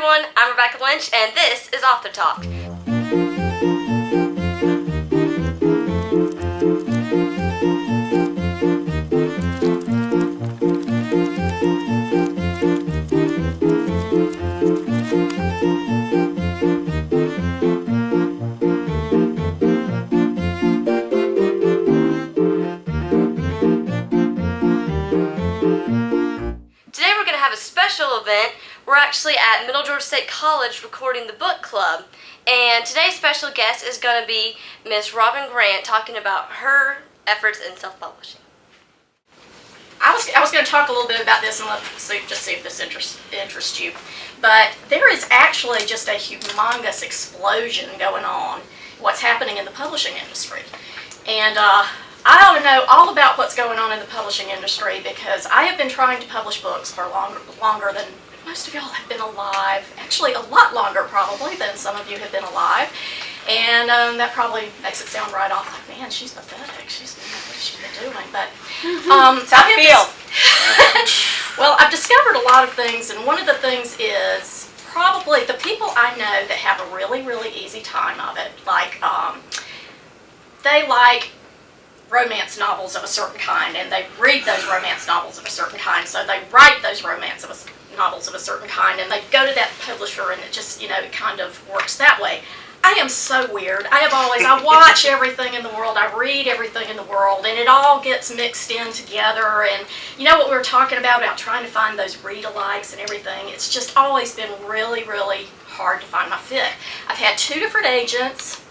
everyone, I'm Rebecca Lynch, and this is Author Talk. Today we're going to have a special event. We're actually at Middle Georgia State College recording the book club. And today's special guest is going to be Miss Robin Grant talking about her efforts in self-publishing. I was going to talk a little bit about this and just see if this interests you. But there is actually just a humongous explosion going on, what's happening in the publishing industry. And I ought to know all about what's going on in the publishing industry because I have been trying to publish books for longer than most of y'all have been alive. Actually, a lot longer probably than some of you have been alive. And that probably makes it sound right off like, man, she's pathetic. What has she been doing? But How do you feel? Well, I've discovered a lot of things, and one of the things is probably the people I know that have a really, really easy time of it. Like, they like romance novels of a certain kind, and they read those romance novels of a certain kind, so they write those novels of a certain kind, and they go to that publisher, and it just, it kind of works that way. I am so weird. I watch everything in the world, I read everything in the world, and it all gets mixed in together, and you know what we were talking about trying to find those read-alikes and everything, it's just always been really, really hard to find my fit. I've had 2 different agents.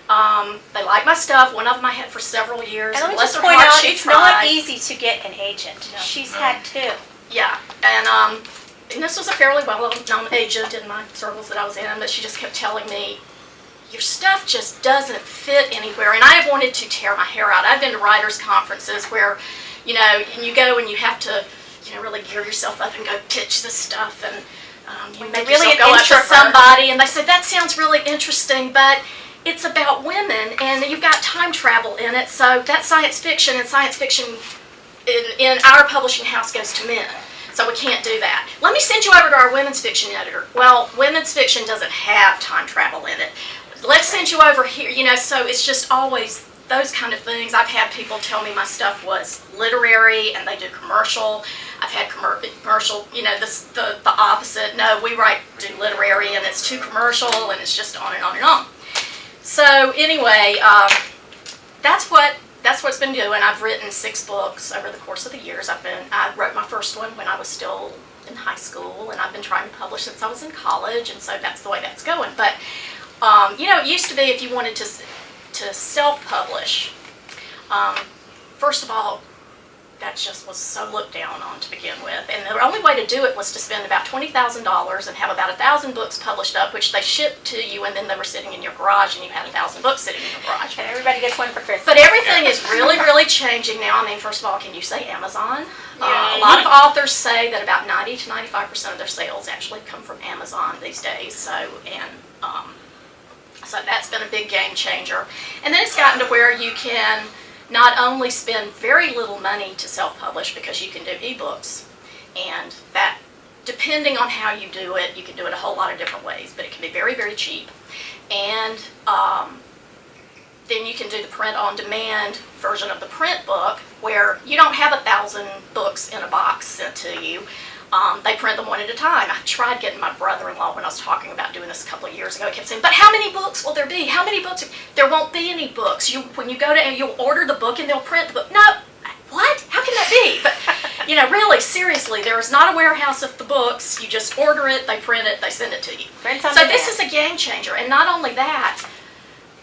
They like my stuff. One of them I had for several years. And let me just point out, it's not easy to get an agent. No. She's had 2. Yeah, and this was a fairly well-known agent in my circles that I was in, but she just kept telling me, your stuff just doesn't fit anywhere, and I have wanted to tear my hair out. I've been to writers' conferences where, and you go and you have to, really gear yourself up and go pitch this stuff, and you make yourself go up to somebody, and they say, that sounds really interesting, but it's about women, and you've got time travel in it, so that's science fiction, and science fiction in our publishing house goes to men, so we can't do that. Let me send you over to our women's fiction editor. Well, women's fiction doesn't have time travel in it. Let's send you over here, so it's just always those kind of things. I've had people tell me my stuff was literary, and they do commercial. I've had commercial, the opposite. No, we do literary, and it's too commercial, and it's just on and on and on. So anyway, that's what's been doing. I've written 6 books over the course of the years. I wrote my first one when I was still in high school, and I've been trying to publish since I was in college, and so that's the way that's going. But it used to be if you wanted to self-publish, first of all, that just was so looked down on to begin with. And the only way to do it was to spend about $20,000 and have about 1,000 books published up, which they shipped to you, and then they were sitting in your garage, and you had 1,000 books sitting in your garage. And everybody gets one for Christmas. But everything is really, really changing now. I mean, first of all, can you say Amazon? Yeah. A lot of authors say that about 90 to 95% of their sales actually come from Amazon these days. So that's been a big game changer. And then it's gotten to where you can not only spend very little money to self-publish because you can do ebooks, and that, depending on how you do it, you can do it a whole lot of different ways, but it can be very, very cheap. And then you can do the print-on-demand version of the print book, where you don't have 1,000 books in a box sent to you. They print them one at a time. I tried getting my brother-in-law, when I was talking about doing this a couple of years ago, he kept saying, but how many books will there be? How many books? There won't be any books. When you go to, you'll order the book and they'll print the book. No, what? How can that be? But, really, seriously, there is not a warehouse of the books. You just order it, they print it, they send it to you. So this is a game changer. And not only that,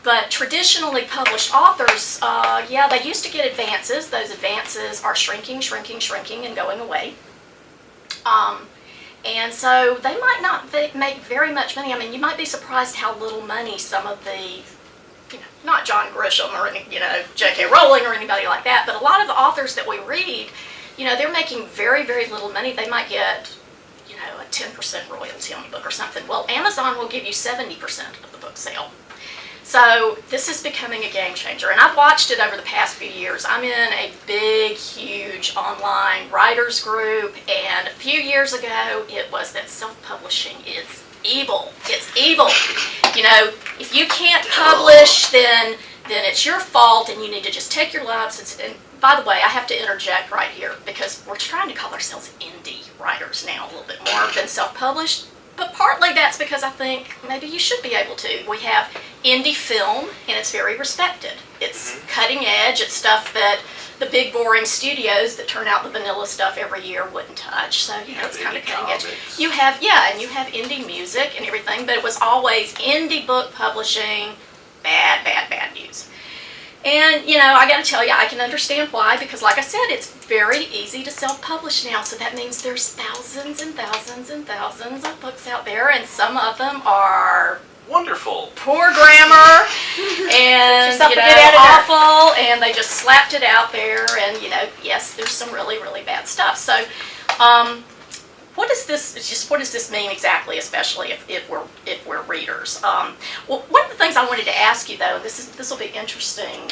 but traditionally published authors, they used to get advances. Those advances are shrinking, and going away. And so they might not make very much money. I mean, you might be surprised how little money some of the, not John Grisham or J.K. Rowling or anybody like that, but a lot of the authors that we read, they're making very, very little money. They might get, a 10% royalty on a book or something. Well, Amazon will give you 70% of the book sale. So this is becoming a game changer, and I've watched it over the past few years. I'm in a big, huge online writers group, and a few years ago it was that self-publishing is evil. It's evil. You know, if you can't publish, then it's your fault, and you need to just take your lumps. And by the way, I have to interject right here because we're trying to call ourselves indie writers now a little bit more than self-published. But partly that's because I think maybe you should be able to. We have indie film, and it's very respected. It's cutting edge. It's stuff that the big boring studios that turn out the vanilla stuff every year wouldn't touch. So, you know, it's kind of cutting edge. You have, and you have indie music and everything, but it was always indie book publishing, bad news. And, you know, I got to tell you, I can understand why, because like I said, it's very easy to self-publish now, so that means there's thousands and thousands and thousands of books out there, and some of them are wonderful, poor grammar, and, you know, awful, and they just slapped it out there, and, you know, yes, there's some really, really bad stuff. So, what does this mean exactly, especially if we're readers? Well, one of the things I wanted to ask you though, this will be interesting,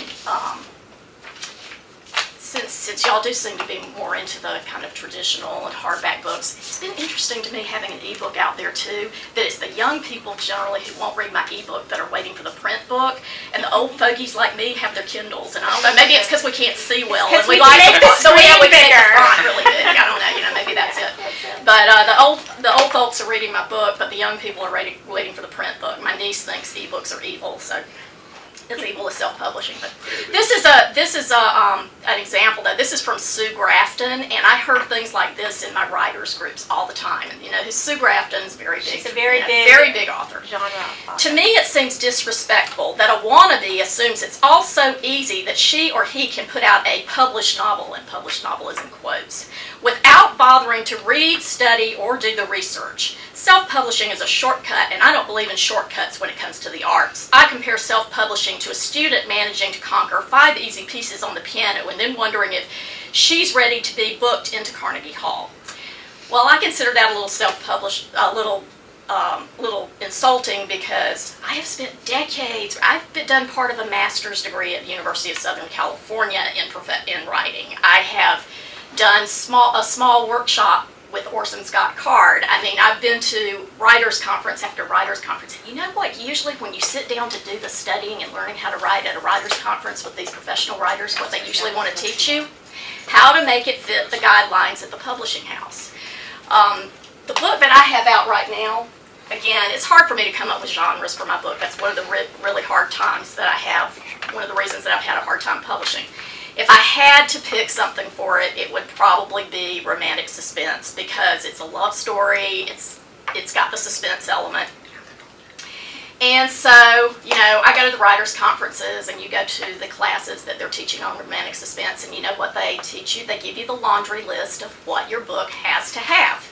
since y'all do seem to be more into the kind of traditional and hardback books. It's been interesting to me having an ebook out there too. That it's the young people generally who won't read my ebook that are waiting for the print book, and the old fogies like me have their Kindles. And I don't know, maybe it's because we can't see well, and we like the font really big. I don't know, you know, maybe that's it. But the old folks are reading my book, but the young people are waiting for the print book. My niece thinks ebooks are evil, so it's evil is self-publishing. But this is an example though. This is from Sue Grafton, and I heard things like this in my writers groups all the time. And you know, Sue Grafton's very big. She's a very big author. Genre author. To me, it seems disrespectful that a wannabe assumes it's all so easy that she or he can put out a published novel, and published novel is in quotes, without bothering to read, study, or do the research. Self-publishing is a shortcut, and I don't believe in shortcuts when it comes to the arts. I compare self-publishing to a student managing to conquer 5 easy pieces on the piano and then wondering if she's ready to be booked into Carnegie Hall. Well, I consider that a little self-published, a little insulting, because I have spent decades. I've done part of a master's degree at the University of Southern California in writing. I have done a small workshop with Orson Scott Card. I mean, I've been to writers' conference after writers' conference. You know what? Usually when you sit down to do the studying and learning how to write at a writers' conference with these professional writers, what they usually want to teach you, how to make it fit the guidelines at the publishing house. The book that I have out right now, again, it's hard for me to come up with genres for my book. That's one of the really hard times that I have, one of the reasons that I've had a hard time publishing. If I had to pick something for it, it would probably be romantic suspense, because it's a love story, it's got the suspense element. And so, you know, I go to the writers' conferences, and you go to the classes that they're teaching on romantic suspense, and you know what they teach you? They give you the laundry list of what your book has to have.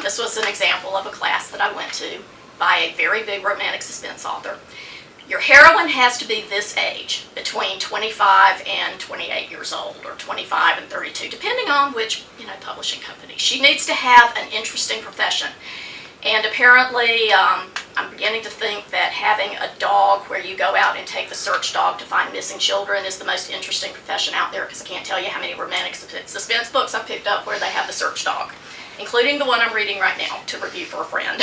This was an example of a class that I went to by a very big romantic suspense author. Your heroine has to be this age, between 25 and 28 years old, or 25 and 32, depending on which, you know, publishing company. She needs to have an interesting profession. And apparently, I'm beginning to think that having a dog where you go out and take the search dog to find missing children is the most interesting profession out there, because I can't tell you how many romantic suspense books I've picked up where they have the search dog, including the one I'm reading right now to review for a friend.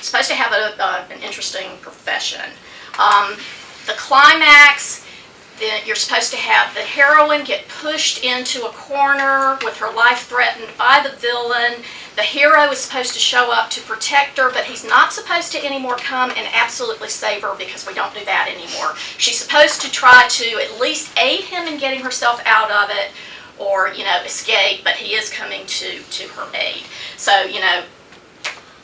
Supposed to have an interesting profession. The climax, you're supposed to have the heroine get pushed into a corner with her life threatened by the villain. The hero is supposed to show up to protect her, but he's not supposed to anymore come and absolutely save her, because we don't do that anymore. She's supposed to try to at least aid him in getting herself out of it, or, you know, escape, but he is coming to her aid. So, you know,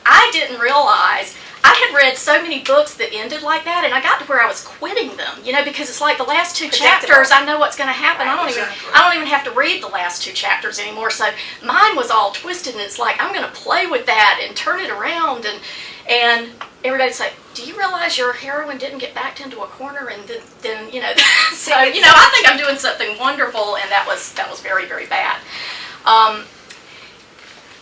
I didn't realize, I had read so many books that ended like that, and I got to where I was quitting them, you know, because it's like the last 2 chapters, I know what's going to happen. I don't even have to read the last 2 chapters anymore. So mine was all twisted, and it's like, I'm going to play with that and turn it around, and everybody'd say, do you realize your heroine didn't get backed into a corner? And then you know, so, you know, I think I'm doing something wonderful, and that was very, very bad.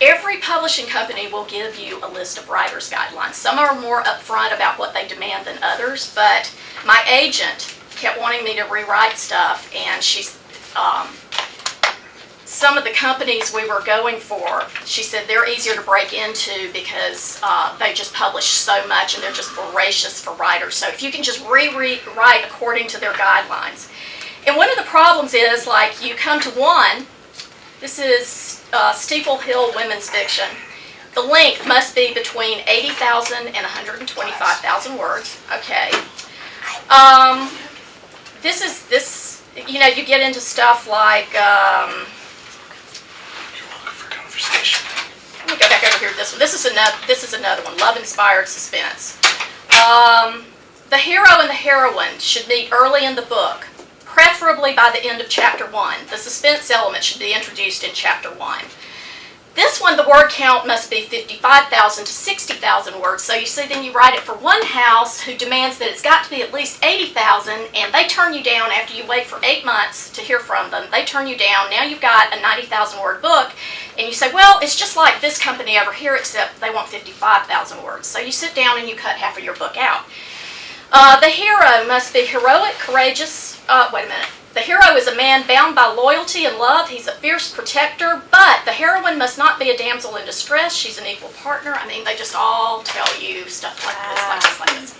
Every publishing company will give you a list of writer's guidelines. Some are more upfront about what they demand than others, but my agent kept wanting me to rewrite stuff, and some of the companies we were going for, she said they're easier to break into because they just publish so much and they're just voracious for writers. So if you can just rewrite according to their guidelines. And one of the problems is, like, you come to one, this is Steeple Hill women's fiction. The length must be between 80,000 and 125,000 words. Okay. This, you know, you get into stuff like, let me go back over here to this one. This is another one, love-inspired suspense. The hero and the heroine should meet early in the book, preferably by the end of chapter 1. The suspense element should be introduced in chapter 1. This one, the word count must be 55,000 to 60,000 words. So you see, then you write it for one house who demands that it's got to be at least 80,000, and they turn you down after you wait for 8 months to hear from them. They turn you down. Now you've got a 90,000 word book, and you say, well, it's just like this company over here, except they want 55,000 words. So you sit down and you cut half of your book out. The hero must be heroic, courageous. Wait a minute. The hero is a man bound by loyalty and love. He's a fierce protector, but the heroine must not be a damsel in distress. She's an equal partner. I mean, they just all tell you stuff like this, like this, like this.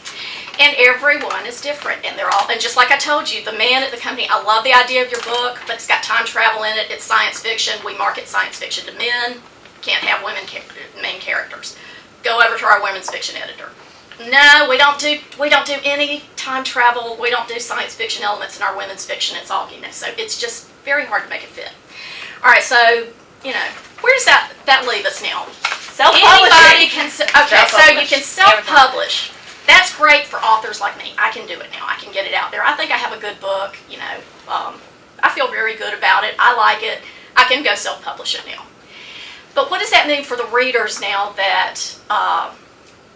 And everyone is different, and they're all, and just like I told you, the man at the company, I love the idea of your book, but it's got time travel in it, it's science fiction, we market science fiction to men, can't have women main characters. Go over to our women's fiction editor. No, we don't do any time travel. We don't do science fiction elements in our women's fiction. It's all, you know, so it's just very hard to make it fit. All right, so, you know, where does that leave us now? Anybody can. Okay, so you can self-publish. That's great for authors like me. I can do it now. I can get it out there. I think I have a good book. You know, I feel very good about it. I like it. I can go self-publish it now. But what does that mean for the readers now that?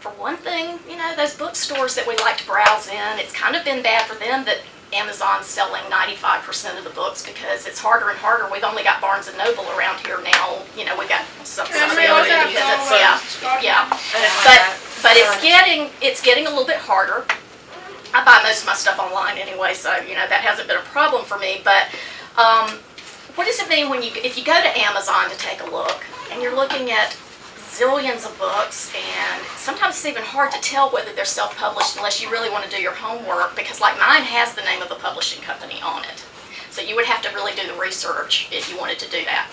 For one thing, you know, those bookstores that we like to browse in, it's kind of been bad for them that Amazon's selling 95% of the books because it's harder and harder. We've only got Barnes & Noble around here now. You know, we've got some of the other independents. Yeah. But it's getting a little bit harder. I buy most of my stuff online anyway, so, you know, that hasn't been a problem for me. But what does it mean when if you go to Amazon to take a look and you're looking at zillions of books, and sometimes it's even hard to tell whether they're self-published unless you really want to do your homework, because like mine has the name of a publishing company on it. So you would have to really do the research if you wanted to do that.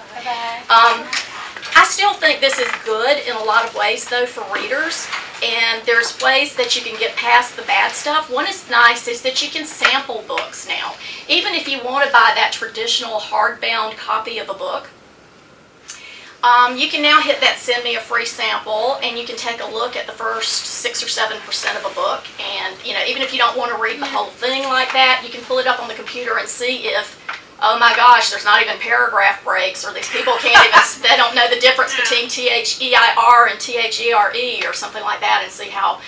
I still think this is good in a lot of ways, though, for readers, and there's ways that you can get past the bad stuff. One is nice is that you can sample books now. Even if you want to buy that traditional hardbound copy of a book, you can now hit that send me a free sample, and you can take a look at the first 6 or 7% of a book, and, you know, even if you don't want to read the whole thing like that, you can pull it up on the computer and see if, oh my gosh, there's not even paragraph breaks, or these people can't even, they don't know the difference between T-H-E-I-R and T-H-E-R-E or something like that, and see how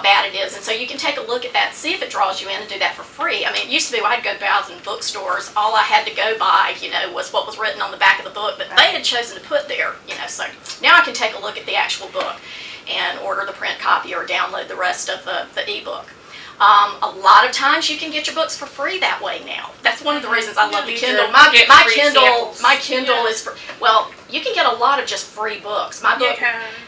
bad it is. And so you can take a look at that and see if it draws you in and do that for free. I mean, it used to be I'd go browse in bookstores, all I had to go by, you know, was what was written on the back of the book that they had chosen to put there, you know. So now I can take a look at the actual book and order the print copy or download the rest of the ebook. A lot of times you can get your books for free that way now. That's one of the reasons I love the Kindle. My Kindle is for, well, you can get a lot of just free books. My book,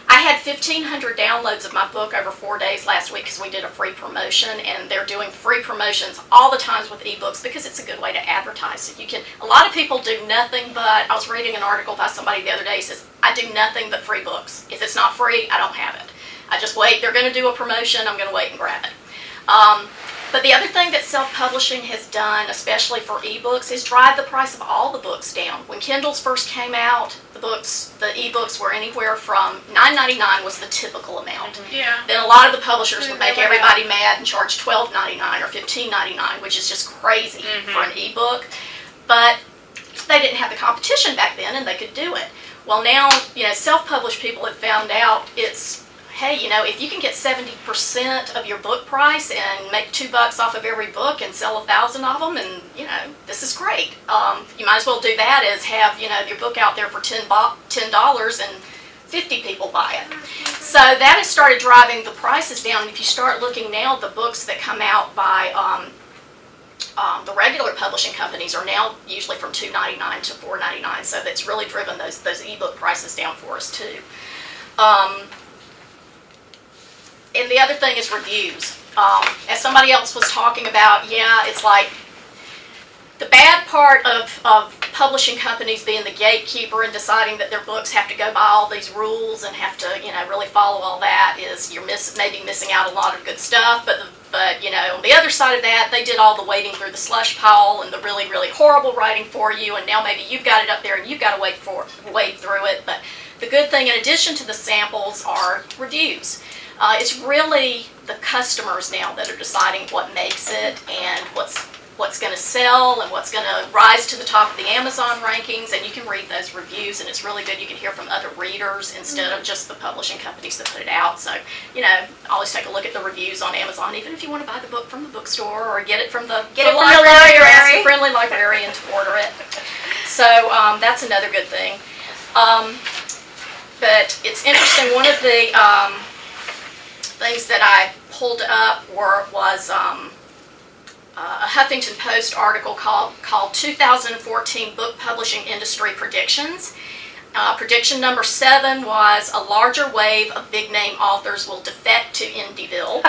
I had 1,500 downloads of my book over 4 days last week because we did a free promotion, and they're doing free promotions all the times with ebooks because it's a good way to advertise. So you can. A lot of people do nothing but. I was reading an article by somebody the other day. He says, I do nothing but free books. If it's not free, I don't have it. I just wait. They're going to do a promotion. I'm going to wait and grab it. But the other thing that self-publishing has done, especially for ebooks, is drive the price of all the books down. When Kindles first came out, the ebooks were anywhere from $9.99 was the typical amount. Yeah. Then a lot of the publishers would make everybody mad and charge $12.99 or $15.99, which is just crazy for an ebook. But they didn't have the competition back then, and they could do it. Well, now, you know, self-published people have found out it's, hey, you know, if you can get 70% of your book price and make $2 off of every book and sell 1,000 of them, and, you know, this is great. You might as well do that as have, you know, your book out there for $10 and 50 people buy it. So that has started driving the prices down. And if you start looking now, the books that come out by the regular publishing companies are now usually from $2.99 to $4.99. So that's really driven those ebook prices down for us too. And the other thing is reviews. As somebody else was talking about, yeah, it's like the bad part of publishing companies being the gatekeeper and deciding that their books have to go by all these rules and have to, really follow all that is you're maybe missing out a lot of good stuff. But on the other side of that, they did all the wading through the slush pile and the really, really horrible writing for you, and now maybe you've got it up there and you've got to wade through it. But the good thing, in addition to the samples, are reviews. It's really the customers now that are deciding what makes it and what's going to sell and what's going to rise to the top of the Amazon rankings, and you can read those reviews, and it's really good. You can hear from other readers instead of just the publishing companies that put it out. So, always take a look at the reviews on Amazon, even if you want to buy the book from the bookstore or get it from the library or ask a friendly librarian to order it. So that's another good thing. But it's interesting, one of the things that I pulled up was a Huffington Post article called 2014 Book Publishing Industry Predictions. Prediction number 7 was a larger wave of big-name authors will defect to Indieville.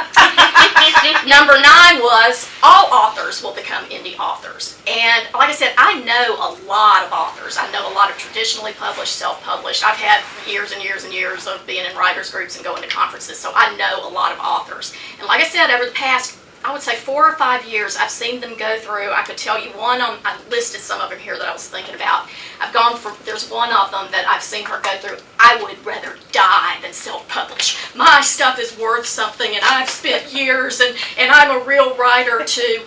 Number 9 was all authors will become indie authors. And like I said, I know a lot of authors. I know a lot of traditionally published, self-published. I've had years and years and years of being in writers groups and going to conferences, so I know a lot of authors. And like I said, over the past, I would say 4 or 5 years, I've seen them go through. I could tell you one, I listed some of them here that I was thinking about. There's one of them that I've seen her go through. I would rather die than self-publish. My stuff is worth something, and I've spent years, and I'm a real writer too.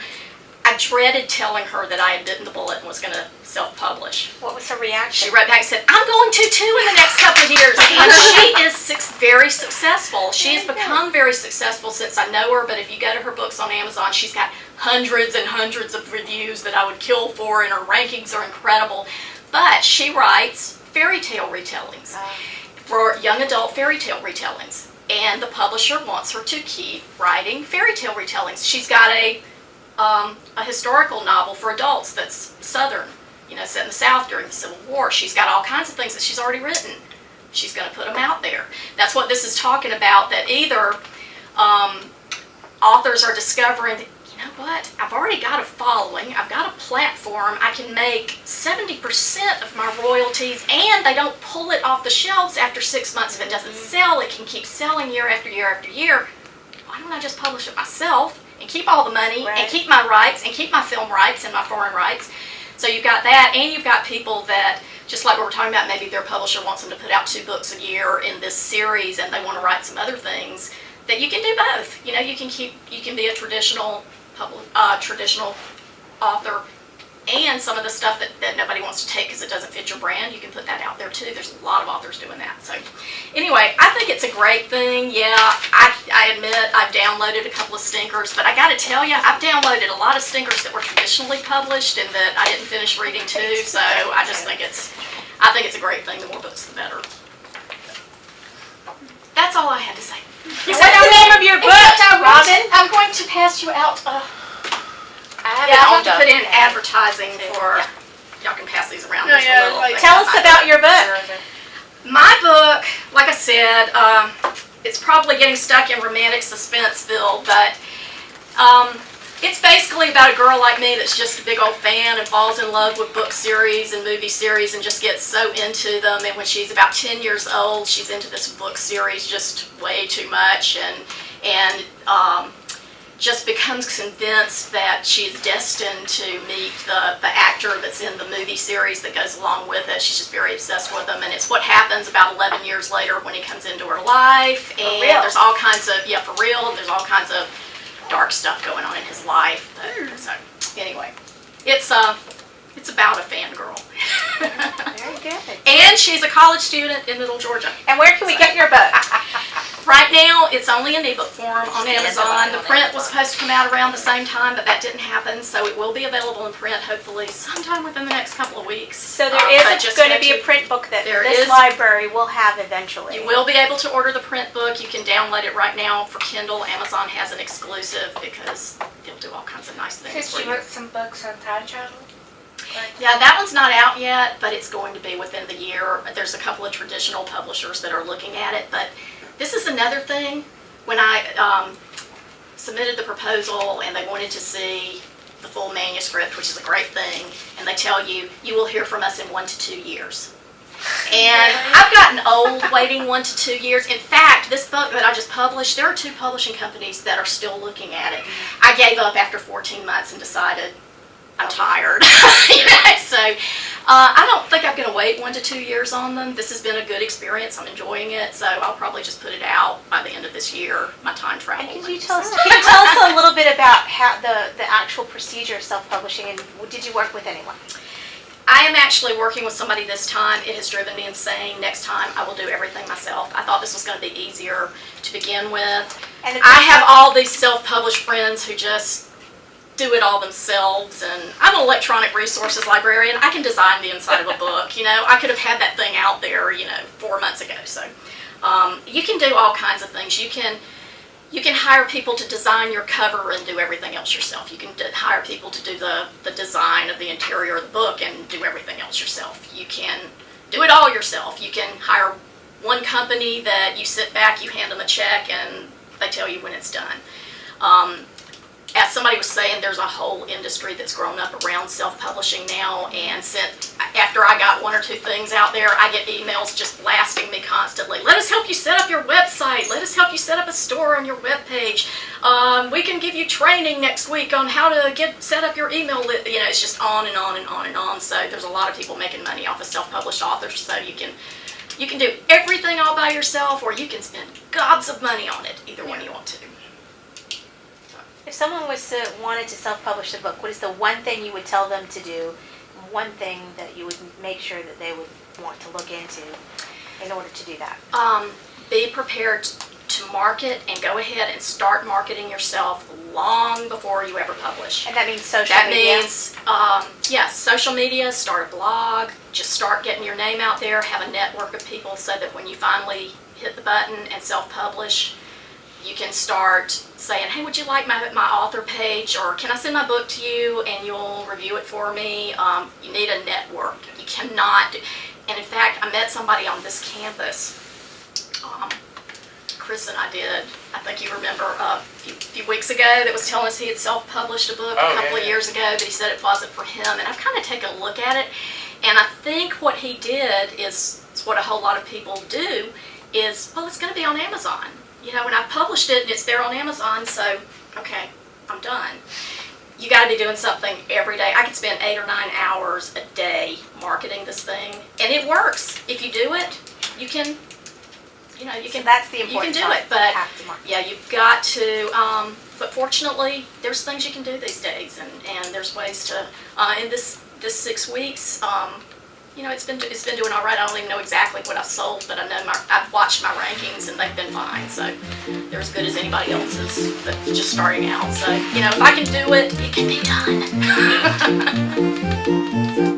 I dreaded telling her that I had bitten the bullet and was going to self-publish. What was her reaction? She wrote back and said, I'm going to too in the next couple of years. And she is very successful. She has become very successful since I know her, but if you go to her books on Amazon, she's got hundreds and hundreds of reviews that I would kill for, and her rankings are incredible. But she writes fairy tale retellings, for young adult fairy tale retellings. And the publisher wants her to keep writing fairy tale retellings. She's got a historical novel for adults that's Southern, set in the South during the Civil War. She's got all kinds of things that she's already written. She's going to put them out there. That's what this is talking about, that either authors are discovering that, you know what, I've already got a following, I've got a platform, I can make 70% of my royalties, and they don't pull it off the shelves after 6 months. If it doesn't sell, it can keep selling year after year after year. Why don't I just publish it myself and keep all the money and keep my rights and keep my film rights and my foreign rights? So you've got that, and you've got people that, just like we were talking about, maybe their publisher wants them to put out 2 books a year in this series, and they want to write some other things, that you can do both. You can be a traditional author, and some of the stuff that nobody wants to take because it doesn't fit your brand, you can put that out there too. There's a lot of authors doing that. So anyway, I think it's a great thing. Yeah, I admit I've downloaded a couple of stinkers, but I got to tell you, I've downloaded a lot of stinkers that were traditionally published and that I didn't finish reading too. So I just think it's a great thing. The more books, the better. That's all I had to say. What's the name of your book, Robin? I'm going to pass you out. I'll have to put in advertising for, y'all can pass these around. Tell us about your book. My book, like I said, it's probably getting stuck in romantic suspenseville, but it's basically about a girl like me that's just a big old fan and falls in love with book series and movie series and just gets so into them. And when she's about 10 years old, she's into this book series just way too much, and just becomes convinced that she's destined to meet the actor that's in the movie series that goes along with it. She's just very obsessed with him, and it's what happens about 11 years later when he comes into her life. And there's all kinds of, for real, there's all kinds of dark stuff going on in his life. So anyway, it's about a fangirl. Very good. And she's a college student in Middle Georgia. And where can we get your book? Right now, it's only in ebook form on Yes, Amazon. it's The on print Amazon. was supposed to come out around the same time, but that didn't happen. So it will be available in print, hopefully, sometime within the next couple of weeks. So there But is just going to have be a print book that There this is. library will have eventually. You will be able to order the print book. You can download it right now for Kindle. Amazon has an exclusive because it'll do all kinds of nice things Because for she you. wrote some books on time travel. Yeah, that one's not out yet, but it's going to be within the year. There's a couple of traditional publishers that are looking at it, but this is another thing. When I submitted the proposal and they wanted to see the full manuscript, which is a great thing, and they tell you, you will hear from us in 1 to 2 years. And I've gotten old waiting 1 to 2 years. In fact, this book that I just published, there are 2 publishing companies that are still looking at it. I gave up after 14 months and decided I'm tired. So I don't think I'm going to wait 1 to 2 years on them. This has been a good experience. I'm enjoying it. So I'll probably just put it out by the end of this year, my time travel. And can you tell us a little bit about how the actual procedure of self-publishing, and did you work with anyone? I am actually working with somebody this time. It has driven me insane. Next time, I will do everything myself. I thought this was going to be easier to begin with. And I have all these self-published friends who just do it all themselves, and I'm an electronic resources librarian. I can design the inside of a book. I could have had that thing out there, 4 months ago. So you can do all kinds of things. You can hire people to design your cover and do everything else yourself. You can hire people to do the design of the interior of the book and do everything else yourself. You can do it all yourself. You can hire one company that you sit back, you hand them a check, and they tell you when it's done. As somebody was saying, there's a whole industry that's grown up around self-publishing now, and after I got 1 or 2 things out there, I get emails just blasting me constantly. Let us help you set up your website. Let us help you set up a store on your webpage. We can give you training next week on how to set up your email list. It's just on and on and on and on. So there's a lot of people making money off of self-published authors. So you can do everything all by yourself, or you can spend gobs of money on it. Either one you want to. If someone wanted to self-publish a book, what is the one thing you would tell them to do? One thing that you would make sure that they would want to look into in order to do that? Be prepared to market and go ahead and start marketing yourself long before you ever publish. And that means social That media? means, yes, social media, start a blog, just start getting your name out there, have a network of people so that when you finally hit the button and self-publish, you can start saying, hey, would you like my author page, or can I send my book to you and you'll review it for me? You need a network. You cannot, and in fact, I met somebody on this campus, Chris and I did, I think you remember, a few weeks ago, that was telling us he had self-published a book a couple of years ago, but he said it wasn't for him, and I've kind of taken a look at it, and I think what he did is what a whole lot of people do, is, well, it's going to be on Amazon. When I published it and it's there on Amazon, so, okay, I'm done. You got to be doing something every day. I could spend 8 or 9 hours a day marketing this thing, and it works. If you do it, you can, So that's the important you can do part. it, but You have to market. yeah, you've got to, but fortunately, there's things you can do these days, and there's ways to, in this 6 weeks, it's been doing all right. I don't even know exactly what I've sold, but I know I've watched my rankings and they've been fine. So they're as good as anybody else's that's just starting out. So if I can do it, it can be done.